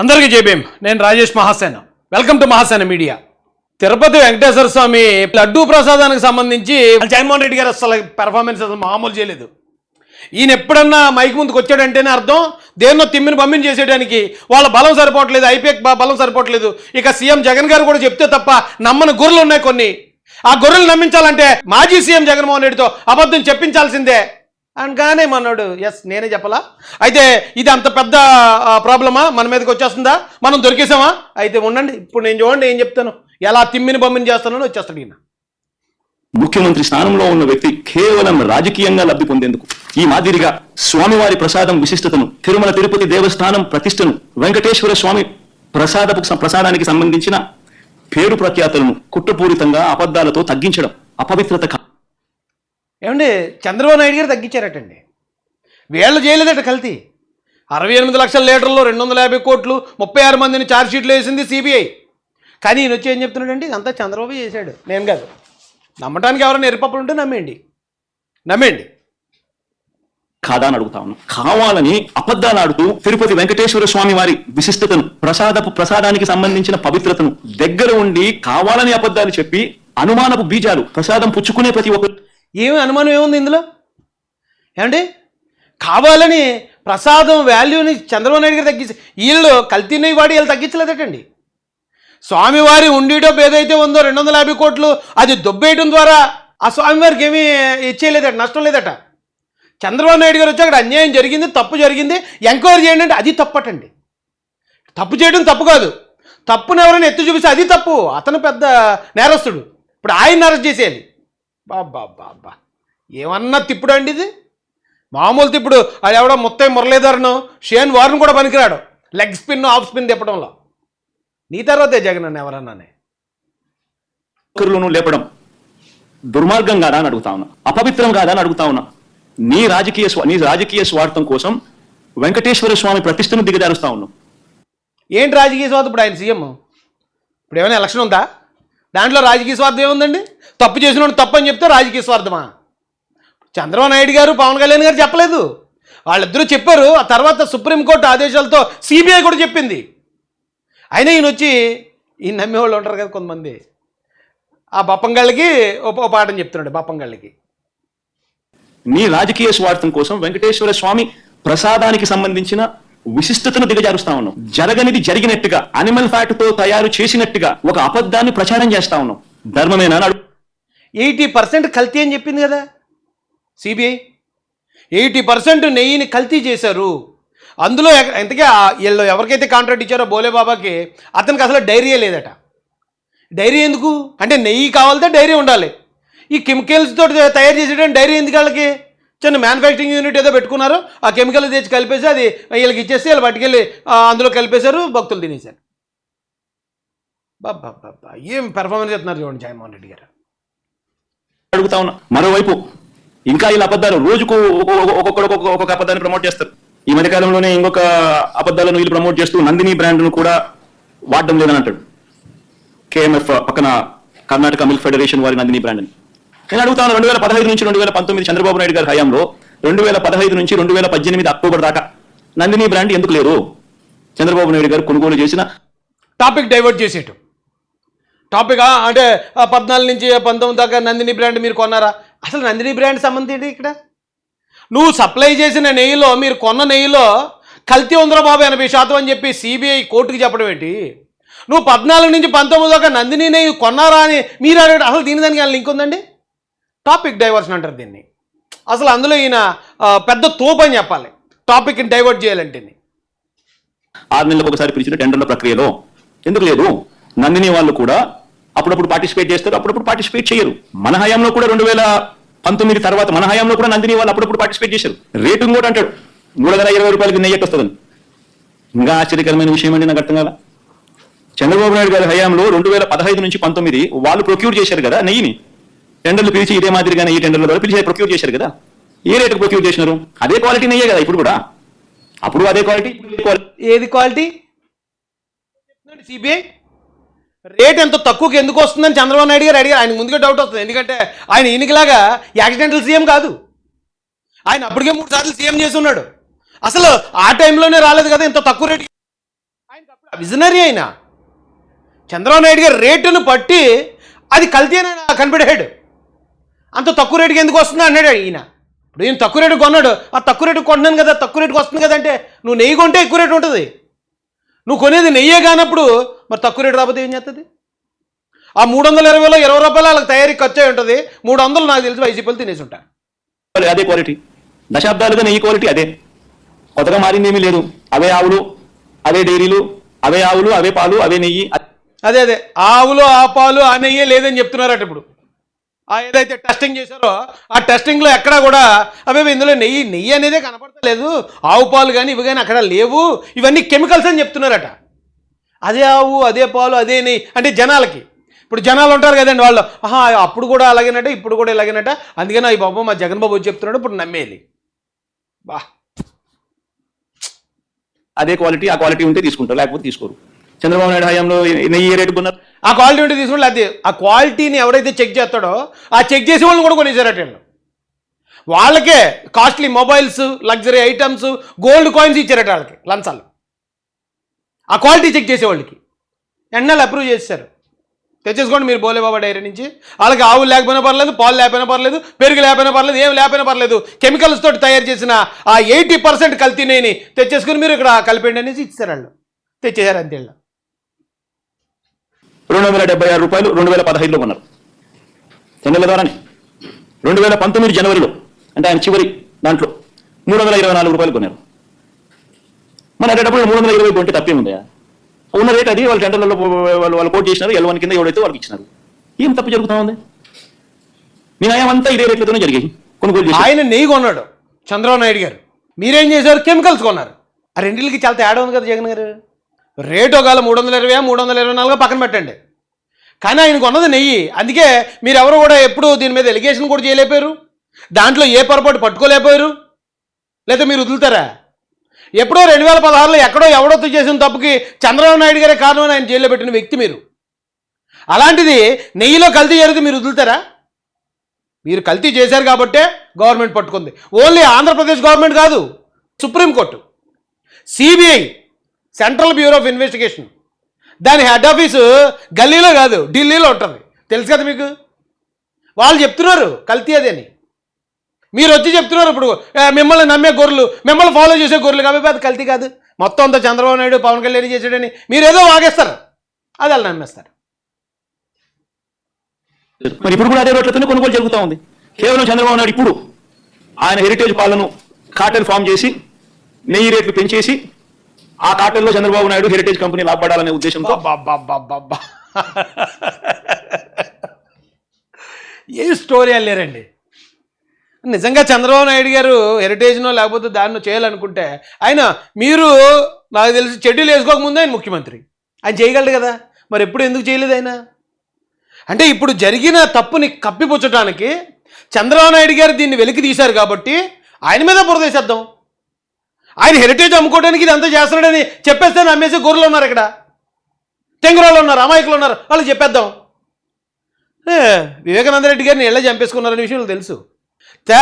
అందరికీ జైభీం. నేను Rajesh Mahasena. Welcome to Mahasena media. Tirupati Venkateswara Swamy laddu ప్రసాదానికి సంబంధించి జగన్మోహన్ రెడ్డి గారు అసలు పెర్ఫార్మెన్స్ అసలు మామూలు చేయలేదు. ఈయన ఎప్పుడన్నా మైక్ ముందుకు వచ్చాడంటేనే అర్థం దేన్నో తిమ్మిని బమ్మిని చేసేయడానికి వాళ్ళ బలం సరిపోవట్లేదు, ఐపీఎక్ బలం సరిపోవట్లేదు. ఇక సీఎం జగన్ గారు కూడా చెప్తే తప్ప నమ్మని గొర్రెలు ఉన్నాయి కొన్ని. ఆ గొర్రెలు నమ్మించాలంటే మాజీ సీఎం జగన్మోహన్ రెడ్డితో అబద్ధం చెప్పించాల్సిందే అనగానే మన్నాడు. ఎస్, నేనే చెప్పలా. అయితే ఇది అంత పెద్ద ప్రాబ్లమా, మన మీదకి వచ్చేస్తుందా, మనం దొరికేసామా? అయితే ఉండండి, ఇప్పుడు నేను చూడండి ఏం చెప్తాను, ఎలా తిమ్మిని బమ్మిని చేస్తానని వచ్చేస్తాడు ఈయన. ముఖ్యమంత్రి స్థానంలో ఉన్న వ్యక్తి కేవలం రాజకీయంగా లబ్ధి పొందేందుకు ఈ మాదిరిగా స్వామివారి ప్రసాదం విశిష్టతను, తిరుమల తిరుపతి దేవస్థానం ప్రతిష్టను, వెంకటేశ్వర స్వామి ప్రసాదానికి సంబంధించిన పేరు ప్రఖ్యాతులను కుట్రపూరితంగా అబద్ధాలతో తగ్గించడం అపవిత్రత. ఏమండి, చంద్రబాబు నాయుడు గారు తగ్గించారటండి. వీళ్ళు చేయలేదట కల్తీ. 68 లక్షల లీటర్లు, 250 కోట్లు, 36 మందిని ఛార్జ్షీట్లు వేసింది సిబిఐ. కానీ ఈయన వచ్చి ఏం చెప్తున్నాడండి, అంతా చంద్రబాబు చేశాడు, నేను కాదు. నమ్మటానికి ఎవరైనా ఎరుపప్పులు ఉంటే నమ్మేయండి. కాదా అని అడుగుతా ఉన్నాం. కావాలని అబద్ధాలు ఆడుతూ తిరుపతి వెంకటేశ్వర స్వామి వారి విశిష్టతను, ప్రసాదానికి సంబంధించిన పవిత్రతను దగ్గర ఉండి కావాలని అబద్ధాలు చెప్పి అనుమానపు బీజాలు ప్రసాదం పుచ్చుకునే ప్రతి ఒక్కరు. ఏమి అనుమానం ఏముంది ఇందులో? ఏమండి, కావాలని ప్రసాదం వాల్యూని చంద్రబాబు నాయుడు గారు తగ్గించి వీళ్ళు కల్తీని వాడి వీళ్ళు తగ్గించలేదటండి. స్వామివారి ఉండి డబ్బు ఏదైతే ఉందో 250 కోట్లు అది దొబ్బేయడం ద్వారా ఆ స్వామివారికి ఏమీ ఇచ్చేయలేదట, నష్టం లేదట. చంద్రబాబు నాయుడు గారు వచ్చి అక్కడ అన్యాయం జరిగింది, తప్పు జరిగింది, ఎంక్వైరీ చేయండి అంటే అది తప్పటండి. తప్పు చేయడం తప్పు కాదు, తప్పును ఎవరైనా ఎత్తు చూపిస్తే అది తప్పు. అతను పెద్ద నేరస్తుడు, ఇప్పుడు ఆయన అరెస్ట్ చేసేయాలి. బాబా ఏమన్నా తిప్పుడు అండి ఇది, మామూలు తిప్పుడు. అది ఎవడో ముత్తై మురళీధరను, షేన్ వార్ను కూడా పనికిరాడు లెగ్ స్పిన్ ఆఫ్ స్పిన్ తిప్పడంలో. నీ తర్వాతే జగన్ అన్న ఎవరన్నానే లేపడం దుర్మార్గం కాదా అని అడుగుతా ఉన్నా, అపవిత్రం కాదా అని అడుగుతా ఉన్నా. నీ రాజకీయ స్వార్థం కోసం వెంకటేశ్వర స్వామి ప్రతిష్టను దిగజారుస్తా ఉన్నాం. ఏంటి రాజకీయ స్వార్థం? ఇప్పుడు ఆయన సీఎం, ఇప్పుడు ఏమైనా ఎలక్షన్ ఉందా? దాంట్లో రాజకీయ స్వార్థం ఏముందండి? తప్పు చేసిన తప్పు అని చెప్తే రాజకీయ స్వార్థమా? చంద్రబాబు నాయుడు గారు, పవన్ కళ్యాణ్ గారు చెప్పలేదు, వాళ్ళిద్దరూ చెప్పారు. ఆ తర్వాత సుప్రీంకోర్టు ఆదేశాలతో సిబిఐ కూడా చెప్పింది. అయినా ఈయన వచ్చి ఈయన నమ్మేవాళ్ళు ఉంటారు కదా కొంతమంది, ఆ బప్పంగాళ్ళకి ఓ పాఠం చెప్తున్నాడు. బప్పంగాళ్ళకి నీ రాజకీయ స్వార్థం కోసం వెంకటేశ్వర స్వామి ప్రసాదానికి సంబంధించిన విశిష్టతను దిగజారుస్తా ఉన్నాం. జరగనిది జరిగినట్టుగా, అనిమల్ ఫ్యాట్ తో తయారు చేసినట్టుగా ఒక అబద్ధాన్ని ప్రచారం చేస్తా ఉన్నాం. ధర్మమేనా? 80% కల్తీ అని చెప్పింది కదా సిబిఐ. 80% నెయ్యిని కల్తీ చేశారు. అందులో ఎంతకీ వీళ్ళు ఎవరికైతే కాంట్రాక్ట్ ఇచ్చారో బోలే బాబాకి, అతనికి అసలు డైరీయే లేదట. డైరీ ఎందుకు అంటే నెయ్యి కావాలంటే డైరీ ఉండాలి. ఈ కెమికల్స్ తోటి తయారు చేసేటప్పుడు డైరీ ఎందుకు? వాళ్ళకి చిన్న మ్యానుఫ్యాక్చరింగ్ యూనిట్ ఏదో పెట్టుకున్నారు, ఆ కెమికల్ తెచ్చి కలిపేసి అది వీళ్ళకి ఇచ్చేసి వీళ్ళు పట్టుకెళ్ళి అందులో కలిపేశారు, భక్తులు తినేశారు. బాబా ఏం పెర్ఫార్మెన్స్ చేస్తున్నారు చూడండి జగన్మోహన్ రెడ్డి గారు. అడుగుతా ఉన్నా. మరోవైపు ఇంకా ఇలా అబద్ధాలు రోజుకు ఒక్కొక్క అబద్ధాన్ని ప్రమోట్ చేస్తారు. ఈ మధ్యకాలంలోనే ఇంకొక అబద్ధాలను వీళ్ళు ప్రమోట్ చేస్తూ నందిని బ్రాండ్ను కూడా వాడడం లేదని అంటాడు. కేఎంఎఫ్ పక్కన కర్ణాటక మిల్క్ ఫెడరేషన్ వారి నందిని బ్రాండ్ అని. నేను అడుగుతాను, 2015 నుంచి 2019 చంద్రబాబు నాయుడు గారి హయాంలో 2015 నుంచి 2018 అక్టోబర్ దాకా నందిని బ్రాండ్ ఎందుకు లేరు? చంద్రబాబు నాయుడు గారు కొనుగోలు చేసిన టాపిక్ డైవర్ట్ చేసేయటం. టాపిక్ అంటే 14 నుంచి 19 దాకా నందిని బ్రాండ్ మీరు కొన్నారా? అసలు నందిని బ్రాండ్ సంబంధం ఏంటి ఇక్కడ? నువ్వు సప్లై చేసిన నెయ్యిలో, మీరు కొన్న నెయ్యిలో కల్తీ ఉందిరా బాబు 80% అని చెప్పి సిబిఐ కోర్టుకి చెప్పడం ఏంటి? నువ్వు 14 నుంచి 19 దాకా నందిని నెయ్యి కొన్నారా అని మీరు అడగడం, అసలు దీని దానికి లింక్ ఉందండి? టాపిక్ డైవర్షన్ అంటారు దీన్ని. అసలు అందులో ఈయన పెద్ద తోపు అని చెప్పాలి టాపిక్ని డైవర్ట్ చేయాలంటే. 6 నెలలకు ఒకసారి పిలిచిన టెండర్ల ప్రక్రియలో ఎందుకు లేదు? నందిని వాళ్ళు కూడా అప్పుడప్పుడు పార్టిసిపేట్ చేస్తారు, అప్పుడప్పుడు పార్టిసిపేట్ చేయరు. మన హయాంలో కూడా 2019 తర్వాత మన హయాంలో కూడా నందిని వాళ్ళు అప్పుడప్పుడు పార్టిసిపేట్ చేశారు. రేటు కూడా అంటాడు 320 రూపాయలకి నెయ్యి వస్తుందని. ఇంకా ఆశ్చర్యకరమైన విషయం అండి, నాకు అర్థం కాదా. చంద్రబాబు నాయుడు గారి హయాంలో 2015 నుంచి 19 వాళ్ళు ప్రొక్యూర్ చేశారు కదా నెయ్యిని. టెండర్లు పిలిచి ఇదే మాదిరిగానే ఈ టెండర్ల ద్వారా పిలిచి ప్రొక్యూర్ చేశారు కదా. ఏ రేటుకు ప్రొక్యూర్ చేసినారు? అదే క్వాలిటీ నెయ్యే కదా ఇప్పుడు కూడా. అప్పుడు అదే క్వాలిటీ, ఏది క్వాలిటీ? సిబిఐ రేట్ ఎంత తక్కువకి ఎందుకు వస్తుందని చంద్రబాబు నాయుడు గారు అడిగారు. ఆయన ముందుగా డౌట్ వస్తుంది, ఎందుకంటే ఆయన ఈయనకిలాగా యాక్సిడెంటల్ సీఎం కాదు. ఆయన అప్పటికే 3 సార్లు సీఎం చేసి ఉన్నాడు. అసలు ఆ టైంలోనే రాలేదు కదా ఇంత తక్కువ రేటు. విజనరీ అయిన చంద్రబాబు నాయుడు గారు రేటును పట్టి అది కల్తీ అని ఆయన కనిపెట్టాడు. అంత తక్కువ రేటుకి ఎందుకు వస్తుందా అన్నాడు ఈయన. ఇప్పుడు ఈయన తక్కువ రేటుకి కొన్నాడు, ఆ తక్కువ రేటుకి కొంటున్నాను కదా, తక్కువ రేటుకి వస్తుంది కదా అంటే, నువ్వు నెయ్యి కొంటే ఎక్కువ రేటు ఉంటుంది. నువ్వు కొనేది నెయ్యే కానప్పుడు మరి తక్కువ రేటు రాకపోతే ఏం చేస్తుంది? ఆ 320లో 20 రూపాయలు వాళ్ళకి తయారీ ఖర్చు అయి ఉంటుంది. 300 నాకు తెలిసి వైసీపీలు తినేసి ఉంటారు. అదే క్వాలిటీ, దశాబ్దాలుగా నెయ్యి క్వాలిటీ అదే, కొత్తగా మారింది ఏమీ లేదు. అవే ఆవులు, అవే డైరీలు, అవే ఆవులు, అవే పాలు, అవే నెయ్యి. అదే ఆవులు, ఆ పాలు, ఆ నెయ్యే లేదని చెప్తున్నారట. ఇప్పుడు ఆ ఏదైతే టెస్టింగ్ చేశారో ఆ టెస్టింగ్లో ఎక్కడా కూడా అవే ఇందులో నెయ్యి అనేదే కనపడతలేదు, ఆవు పాలు కానీ ఇవి కానీ అక్కడ లేవు, ఇవన్నీ కెమికల్స్ అని చెప్తున్నారట. అదే ఆవు, అదే పాలు, అదే నెయ్యి అంటే జనాలకి, ఇప్పుడు జనాలు ఉంటారు కదండి, వాళ్ళు అప్పుడు కూడా అలాగేనట, ఇప్పుడు కూడా ఇలాగేనట, అందుకని ఈ బాబు మా జగన్ బాబు చెప్తున్నాడు, ఇప్పుడు నమ్మేది. బా అదే క్వాలిటీ, ఆ క్వాలిటీ ఉంటే తీసుకుంటారు, లేకపోతే తీసుకోరు. చంద్రబాబు నాయుడు హయాంలో నెయ్యి రేటు కొన్నారు, ఆ క్వాలిటీ ఉంటే తీసుకుంటే, అది ఆ క్వాలిటీని ఎవరైతే చెక్ చేస్తాడో ఆ చెక్ చేసే వాళ్ళని కూడా కొనేసారట వీళ్ళు. వాళ్ళకే costly mobiles, luxury items, gold coins ఇచ్చారట వాళ్ళకి లంచాలు, ఆ క్వాలిటీ చెక్ చేసేవాళ్ళకి. ఎన్నాళ్ళు అప్రూవ్ చేశారు, తెచ్చేసుకోండి మీరు బోలేబాబా డైరీ నుంచి. వాళ్ళకి ఆవులు లేకపోయినా పర్లేదు, పాలు లేకపోయినా పర్లేదు, పెరుగు లేకపోయినా పర్లేదు, ఏం లేకపోయినా పర్లేదు, కెమికల్స్ తోటి తయారు చేసిన ఆ 80% కల్తీనేని తెచ్చేసుకుని మీరు ఇక్కడ కలిపండి అనేసి ఇచ్చారు వాళ్ళు, తెచ్చేసారు అంతే. 276 రూపాయలు 2015లో కొన్నారు, ఎన్నిళ్ళ ద్వారానే. 2019 జనవరిలో అంటే ఆయన చివరి దాంట్లో 324 రూపాయలు కొన్నారు. మన అటేటప్పుడు 320 కొంటే తప్పేముందా? ఉన్న రేట్ అది, వాళ్ళు టెండర్లలో వాళ్ళు కోట్ చేసినారు, L1 కింద ఎవడైతే వాళ్ళకి ఇచ్చినారు. ఏం తప్పు జరుగుతా ఉంది? మీ న్యాయం అంతా ఇదే రేట్లతోనే జరిగాయి. కొనుగోలు చేసి ఆయన నెయ్యి కొన్నాడు చంద్రబాబు నాయుడు గారు, మీరేం చేశారు? కెమికల్స్ కొన్నారు. ఆ రెండింటికి చాలా తేడా ఉంది కదా జగన్ గారు. రేటు ఒకవేళ 320, 324 పక్కన పెట్టండి, కానీ ఆయన కొన్నది నెయ్యి. అందుకే మీరెవరు కూడా ఎప్పుడు దీని మీద ఎలిగేషన్ కూడా చేయలేకపోయారు, దాంట్లో ఏ పొరపాటు పట్టుకోలేకపోయారు, లేదా మీరు వదులుతారా? ఎప్పుడో 2016లో ఎక్కడో ఎవడో చేసిన తప్పుకి చంద్రబాబు నాయుడు గారే కారణం ఆయన జైల్లో పెట్టిన వ్యక్తి మీరు. అలాంటిది నెయ్యిలో కల్తీ జరిగితే మీరు వదులుతారా? మీరు కల్తీ చేశారు కాబట్టే గవర్నమెంట్ పట్టుకుంది. ఓన్లీ ఆంధ్రప్రదేశ్ గవర్నమెంట్ కాదు, supreme court, CBI, central bureau of investigation, దాని హెడ్ ఆఫీసు గల్లీలో కాదు ఢిల్లీలో ఉంటుంది, తెలుసు కదా మీకు. వాళ్ళు చెప్తున్నారు కల్తీ అదే అని, మీరు వచ్చి చెప్తున్నారు ఇప్పుడు మిమ్మల్ని నమ్మే గొర్రెలు, మిమ్మల్ని ఫాలో చేసే గొర్రెలు కాబట్టి అది కల్తీ కాదు, మొత్తం అంతా చంద్రబాబు నాయుడు పవన్ కళ్యాణ్ చేసాడని మీరు ఏదో వాగేస్తారు, అది వాళ్ళు నమ్మేస్తారు. మరి ఇప్పుడు కూడా అదే రేట్లతోనే కొనుగోలు జరుగుతూ ఉంది. కేవలం చంద్రబాబు నాయుడు ఇప్పుడు ఆయన హెరిటేజ్ పాలను కార్టెల్ ఫామ్ చేసి నెయ్యి రేట్లు పెంచేసి ఆ కార్టెల్లో చంద్రబాబు నాయుడు హెరిటేజ్ కంపెనీ లాభపడాలనే ఉద్దేశంతో ఏ స్టోరీ లేరండి. నిజంగా చంద్రబాబు నాయుడు గారు హెరిటేజ్నో లేకపోతే దాన్నో చేయాలనుకుంటే ఆయన, మీరు నాకు తెలిసి చెడ్డీలు వేసుకోకముందే ఆయన ముఖ్యమంత్రి, ఆయన చేయగలడు కదా, మరి ఎప్పుడు ఎందుకు చేయలేదు ఆయన? అంటే ఇప్పుడు జరిగిన తప్పుని కప్పిపుచ్చడానికి చంద్రబాబు నాయుడు గారు దీన్ని వెలికి తీశారు కాబట్టి ఆయన మీద బురదేసేద్దాం. ఆయన హెరిటేజ్ అమ్ముకోవడానికి ఇది అంతా చేస్తున్నాడని చెప్పేస్తే నమ్మేసి గొర్రెలు ఉన్నారు, ఇక్కడ తెంగురాళ్ళు ఉన్నారు, అమాయకులు ఉన్నారు, వాళ్ళు చెప్పేద్దాం. వివేకానంద రెడ్డి గారిని ఎలా చంపేసుకున్నారనే విషయం తెలుసు.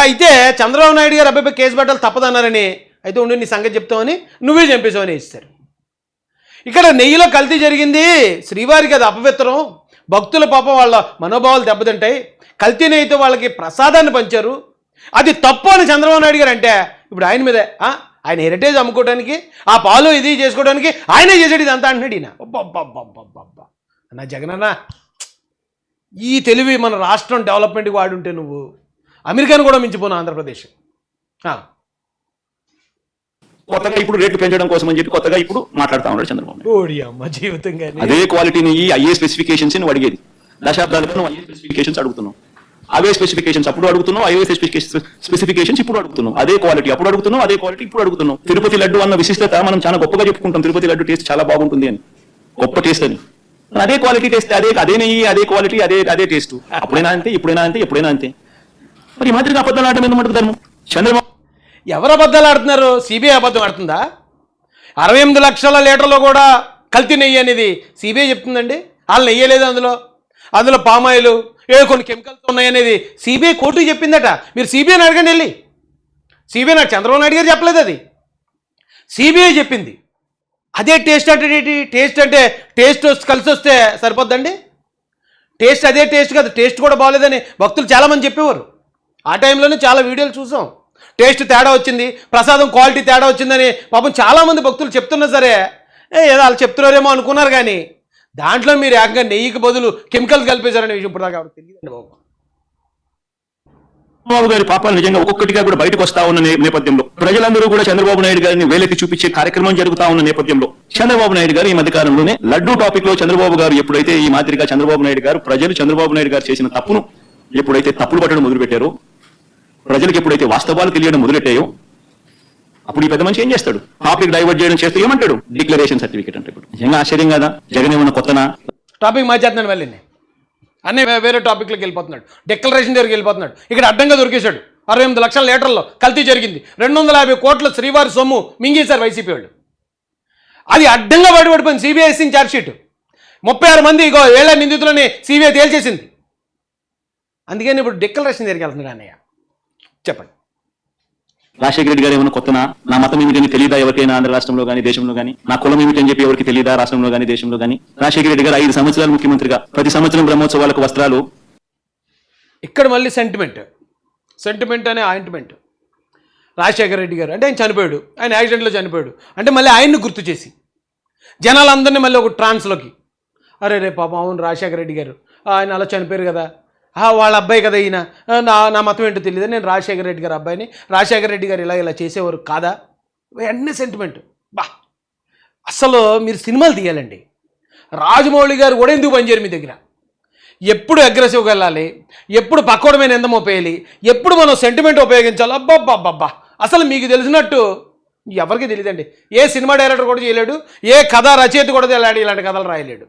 అయితే చంద్రబాబు నాయుడు గారు అబ్బాయి కేసు పెట్టాలి తప్పదన్నారని, అయితే ఉండి నీ సంగతి చెప్తామని నువ్వే చంపేసావని ఇస్తారు. ఇక్కడ నెయ్యిలో కల్తీ జరిగింది, శ్రీవారికి అది అపవిత్రం, భక్తుల పాపం వాళ్ళ మనోభావాలు దెబ్బతింటాయి, కల్తీ నెయ్యితో వాళ్ళకి ప్రసాదాన్ని పంచారు, అది తప్పు అని చంద్రబాబు నాయుడు గారు అంటే ఇప్పుడు ఆయన మీదే, ఆయన హెరిటేజ్ అమ్ముకోవడానికి, ఆ పాలు ఇది చేసుకోవడానికి ఆయనే చేసాడు ఇదంతా అంటున్నాడు ఈయన. అబ్బబ్బబ్బబ్బబ్బబ్బా అన్న జగనన్న, ఈ తెలివి మన రాష్ట్రం డెవలప్మెంట్కి వాడుంటే నువ్వు అమెరికాను కూడా మించిపోను ఆంధ్రప్రదేశ్. కొత్తగా ఇప్పుడు రేట్లు పెంచడం కోసం అని చెప్పి కొత్తగా ఇప్పుడు మాట్లాడుతూ ఉన్నాడు చంద్రబాబు నాయుడు. ఓడి అమ్మ జీవితంగా అదే క్వాలిటీని ఐఏ స్పెసిఫికేషన్స్ నువ్వు అడిగేది, దశాబ్దాలుగా నువ్వు ఐఏ స్పెసిఫికేషన్స్ అడుగుతున్నావు, అవే స్పెసిఫికేషన్స్ అప్పుడు అడుగుతున్నావు, ఐఏ స్పెసిఫికేషన్స్ ఇప్పుడు అడుగుతున్నావు, అదే క్వాలిటీ అప్పుడు అడుగుతున్నావు, అదే క్వాలిటీ ఇప్పుడు అడుగుతున్నావు. తిరుపతి లడ్డు అన్న విశిష్టత మనం చాలా గొప్పగా చెప్పుకుంటాం, తిరుపతి లడ్డు టేస్ట్ చాలా బాగుంటుంది అని, గొప్ప టేస్ట్ అని. అదే క్వాలిటీ టేస్ట్, అదే నెయ్యి, అదే క్వాలిటీ, అదే టేస్ట్, అప్పుడైనా అంతే, ఇప్పుడైనా అంతే, ఎప్పుడైనా అంతే. మరి ఈ మాదిరిగా అబద్ధాలు ఆడటం ఎందుకు ధర్మం? చంద్రబాబు ఎవరు అబద్ధాలు ఆడుతున్నారు? సిబిఐ అబద్ధం ఆడుతుందా? 68 లక్షల లీటర్లో కూడా కల్తీ నెయ్యి అనేది సిబిఐ చెప్తుందండి. వాళ్ళు నెయ్యలేదు, అందులో పామాయిలు కొన్ని కెమికల్స్ ఉన్నాయనేది సిబిఐ కోర్టుకి చెప్పిందట. మీరు సిబిఐని అడగండి వెళ్ళి, సిబిఐ నాకు చంద్రబాబు నాయుడు గారు చెప్పలేదు, అది సిబిఐ చెప్పింది. అదే టేస్ట్ అంటే ఏంటి? టేస్ట్ అంటే కలిసి వస్తే సరిపోద్దండి? టేస్ట్ అదే టేస్ట్ కాదు, టేస్ట్ కూడా బాగోలేదని భక్తులు చాలామంది చెప్పేవారు. ఆ టైంలోనే చాలా వీడియోలు చూసాం. టేస్ట్ తేడా వచ్చింది, ప్రసాదం క్వాలిటీ తేడా వచ్చిందని పాపం చాలామంది భక్తులు చెప్తున్నా సరే ఏదో వాళ్ళు చెప్తున్నారేమో అనుకున్నారు, కానీ దాంట్లో మీరు ఏకంగా నెయ్యికి బదులు కెమికల్స్ కలిపేశారనే విషయం ఇప్పుడు దాకా ఎవరికి తెలియదండి బాబు. చంద్రబాబు గారి పాపాలు నిజంగా ఒక్కొక్కటిగా కూడా బయటకు వస్తా ఉన్న నేపథ్యంలో ప్రజలందరూ కూడా చంద్రబాబు నాయుడు గారిని వేలెత్తి చూపించే కార్యక్రమం జరుగుతా ఉన్న నేపథ్యంలో చంద్రబాబు నాయుడు గారు ఈ మధ్యకాలంలోనే లడ్డూ టాపిక్ లో చంద్రబాబు గారు ఎప్పుడైతే ఈ మాదిరిగా చంద్రబాబు నాయుడు గారు ప్రజలు చంద్రబాబు నాయుడు గారు చేసిన తప్పును ఎప్పుడైతే తప్పులు పట్టడం మొదలుపెట్టారో, ప్రజలకు ఎప్పుడైతే వాస్తవాలు తెలియడం మొదలెట్టాయో, అప్పుడు ఈ పెద్ద మనిషి ఏం చేస్తాడు? టాపిక్ డైవర్ట్ చేయడం చేస్తూ ఏమంటాడు? డిక్లరేషన్ సర్టిఫికేట్ అంటే ఇప్పుడు నిజంగా ఆశ్చర్యం కదా? జగన్ ఏమన్నా కొత్తనా? టాపిక్ మార్చేస్తున్నాడు మళ్ళీ, అన్నీ వేరే టాపిక్లోకి వెళ్ళిపోతున్నాడు, డిక్లరేషన్ దగ్గరికి వెళ్ళిపోతున్నాడు. ఇక్కడ అడ్డంగా దొరికేశాడు. 68 లక్షల లీటర్లో కల్తీ జరిగింది, 250 కోట్ల శ్రీవారి సొమ్ము మింగేశారు వైసీపీ వాళ్ళు. అది అడ్డంగా బయటపడిపోయింది. సిబిఐ ఇచ్చిన ఛార్జ్షీట్ 36 మంది ఇగో ఏళ్ల నిందితులని సిబిఐ తేల్చేసింది. అందుకని ఇప్పుడు డిక్లరేషన్ దగ్గరికి వెళ్తున్నాడు అన్నయ్య. చెప్పండి. రాజశేఖర రెడ్డి గారు ఏమైనా కొత్తనా? నా మతం ఏమిటని తెలియదా ఎవరికైనా ఆంధ్ర రాష్ట్రంలో కానీ దేశంలో కానీ? నా కులం ఏమిటని చెప్పి ఎవరికి తెలియదా రాష్ట్రంలో కానీ దేశంలో కానీ? రాజశేఖర రెడ్డి గారు 5 సంవత్సరాలు ముఖ్యమంత్రిగా ప్రతి సంవత్సరం బ్రహ్మోత్సవాలకు వస్త్రాలు. ఇక్కడ మళ్ళీ సెంటిమెంట్ అనే ఆయింట్మెంట్. రాజశేఖర రెడ్డి గారు అంటే ఆయన చనిపోయాడు, ఆయన యాక్సిడెంట్లో చనిపోయాడు అంటే మళ్ళీ ఆయన్ని గుర్తు చేసి జనాలందరినీ మళ్ళీ ఒక ట్రాన్స్లోకి, అరే రే పాపం అవును రాజశేఖర రెడ్డి గారు ఆయన అలా చనిపోయారు కదా, వాళ్ళ అబ్బాయి కదా ఈయన, నా మతం ఏంటో తెలియదు, నేను రాజశేఖర రెడ్డి గారు అబ్బాయిని, రాజశేఖర రెడ్డి గారు ఇలా చేసేవారు కాదా? వెంటనే సెంటిమెంట్. బా అసలు మీరు సినిమాలు తీయాలండి. రాజమౌళి గారు కూడా ఎందుకు పనిచేయరు మీ దగ్గర? ఎప్పుడు అగ్రెసివ్గా వెళ్ళాలి, ఎప్పుడు పక్కోడి మీద ఎంత మోపేయాలి, ఎప్పుడు మనం సెంటిమెంట్ ఉపయోగించాలి. అబ్బబ్బబ్బబ్బా అసలు మీకు తెలిసినట్టు ఎవరికి తెలియదండి. ఏ సినిమా డైరెక్టర్ కూడా చేయలేడు, ఏ కథ రచయిత కూడా తెలియడు, ఇలాంటి కథలు రాయలేడు.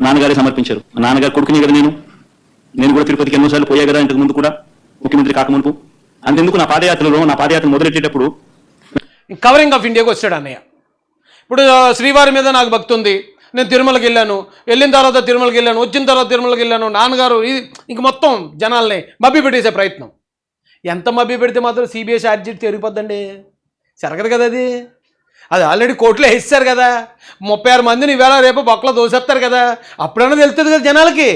నాన్నగారే సమర్పించారు. నాన్నగారు కొడుకుని కదా నేను కూడా తిరుపతికి ఎన్నోసార్లు పోయా కదా ఇంతకు ముందు కూడా, ముఖ్యమంత్రి కాకమునుపు. అంతెందుకు నా పాదయాత్ర మొదలెట్టేటప్పుడు కవరింగ్ ఆఫ్ ఇండియాకి వచ్చాడు అన్నయ్య. ఇప్పుడు శ్రీవారి మీద నాకు భక్తి ఉంది, నేను తిరుమలకి వెళ్ళాను, వెళ్ళిన తర్వాత తిరుమలకి వెళ్ళాను, వచ్చిన తర్వాత తిరుమలకి వెళ్ళాను, నాన్నగారు ఇది ఇంక మొత్తం జనాల్ని మభ్య పెట్టేసే ప్రయత్నం. ఎంత మభ్య పెడితే మాత్రం సిబిఐ ఛార్జ్షీట్ తిరిగిపోద్దండి, జరగదు కదా. అది ఆల్రెడీ కోర్టులో వేస్తారు కదా, 36 మందిని ఈవేళ రేపు బొక్కలో దోసేస్తారు కదా, అప్పుడైనా తెలుస్తుంది కదా జనాలకి.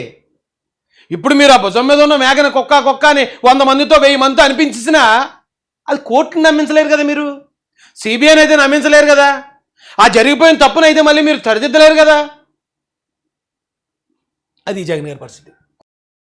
ఇప్పుడు మీరు ఆ భుజం మీద ఉన్న మేకని కుక్క అని 100 మందితో 1000 మందితో అనిపించినా అది కోర్టుని నమ్మించలేరు కదా మీరు, సిబిఐని అయితే నమ్మించలేరు కదా, ఆ జరిగిపోయిన తప్పునైతే మళ్ళీ మీరు సరిదిద్దలేరు కదా. అది జగన్ గారి పరిస్థితి.